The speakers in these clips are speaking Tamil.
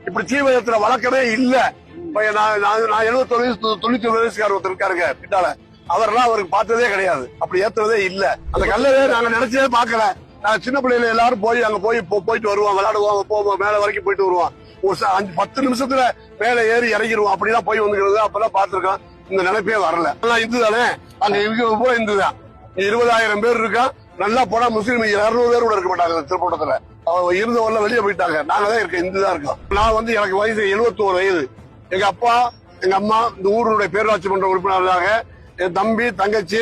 இப்படி தீ விபத்துல வழக்கமே இல்ல. நான் 71 வயசு 99 வயசுக்காரர் ஒருத்தர் இருக்காருங்க பின்னால, அவரெல்லாம் அவருக்கு பார்த்ததே கிடையாது, அப்படி ஏத்துறதே இல்ல. அந்த கல்லவே நாங்க நினைச்சே பாக்கல. நாங்க சின்ன பிள்ளைல எல்லாரும் போய் அங்க போயிட்டு வருவோம், விளையாடுவோம், போவோம், மேல வரைக்கும் போயிட்டு வருவோம். ஒரு 10 நிமிஷத்துல மேல ஏறி இறங்கிடுவோம், அப்படிதான் போய் வந்துக்கிறது. அப்பதான் பாத்துருக்கோம், இந்த நினைப்பே வரல. இந்து தானே, அங்க இருக்கிறது பூரா இந்து தான். 20,000 பேர் இருக்கா, நல்லா போனா முஸ்லீம் 200 பேர் கூட இருக்க மாட்டாங்க திருப்பூட்டத்துல. இருந்தவங்க வெளியே போயிட்டாங்க, நாங்க தான் இருக்கோம், இந்து தான் இருக்கோம். நான் எனக்கு வயசு 71 வயது. எங்க அப்பா எங்க அம்மா இந்த ஊருடைய பேரூராட்சி மன்ற உறுப்பினர் இருந்தாங்க. என் தம்பி தங்கச்சி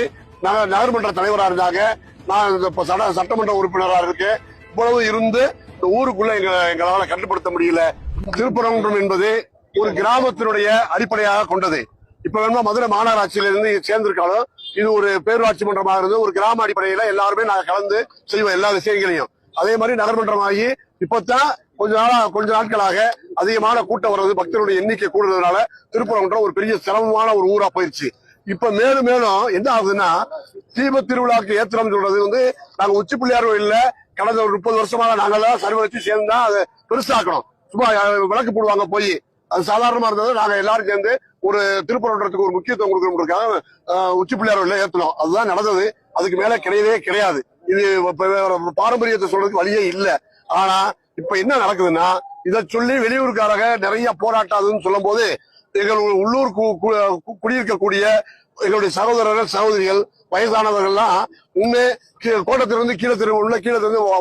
நகர்மன்ற தலைவரா இருந்தாங்க. நான் சட்டமன்ற உறுப்பினரா இருக்கேன். இவ்வளவு இருந்து இந்த ஊருக்குள்ள எங்களால கட்டுப்படுத்த முடியல. திருப்பரங்குன்றம் என்பது ஒரு கிராமத்தினுடைய அடிப்படையாக கொண்டது. இப்ப வேணுமா மதுரை மாநகராட்சியில இருந்து சேர்ந்திருக்காலும் இது ஒரு பேரூராட்சி மன்றமாக இருந்து ஒரு கிராம அடிப்படையில எல்லாருமே நாங்க கலந்து செய்வோம் எல்லா விஷயங்களையும். அதே மாதிரி நகர்மன்றமாகி இப்பதான் கொஞ்ச நாட்களாக அதிகமான கூட்டம் வர்றது, பக்தர்களுடைய எண்ணிக்கை கூடுறதுனால திருப்பரங்குன்றம் ஒரு பெரிய சிரமமான ஒரு ஊரா போயிருச்சு. இப்ப மேலும் என்ன ஆகுதுன்னா, தீப திருவிழாக்கு ஏத்திரம் சொல்றது நாங்க உச்சி பிள்ளையார் கோயில்ல கடந்த ஒரு 30 வருஷமாக நாங்கெல்லாம் சர்வ வச்சு சேர்ந்தா அதை பெருசாக்கணும். சும்மா விளக்கு போடுவாங்க போய், அது சாதாரணமா இருந்தது. நாங்க எல்லாரும் சேர்ந்து ஒரு திருப்பரங்குன்றத்துக்கு ஒரு முக்கியத்துவம் கொடுக்கறதுக்காக உச்சி பிள்ளையார் கோயில்ல ஏத்தணும். அதுதான் நடந்தது. அதுக்கு மேல கிடையவே. இது பாரம்பரியத்தை சொல்றதுக்கு வழியே இல்ல. ஆனா இப்ப என்ன நடக்குதுன்னா, இதை சொல்லி வெளியூருக்காரங்க நிறைய போராட்டாதுன்னு சொல்லும் போது எங்கள் உள்ளூர் குடியிருக்கக்கூடிய எங்களுடைய சகோதரர்கள் சகோதரிகள் வயசானவர்கள்லாம் உண்மை கோட்டத்திலிருந்து கீழே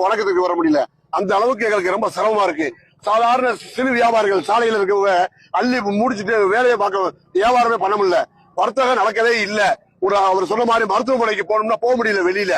வடக்கத்துக்கு வர முடியல. அந்த அளவுக்கு எங்களுக்கு ரொம்ப சிரமமா இருக்கு. சாதாரண சிறு வியாபாரிகள் சாலையில் இருக்கவங்க அள்ளி முடிச்சுட்டு வேலையை பார்க்க வியாபாரமே பண்ண முடியல. வர்த்தகம் நடக்கவே இல்லை. அவர் சொன்ன மாதிரி மருத்துவமனைக்கு போகணும்னா போக முடியல வெளியில.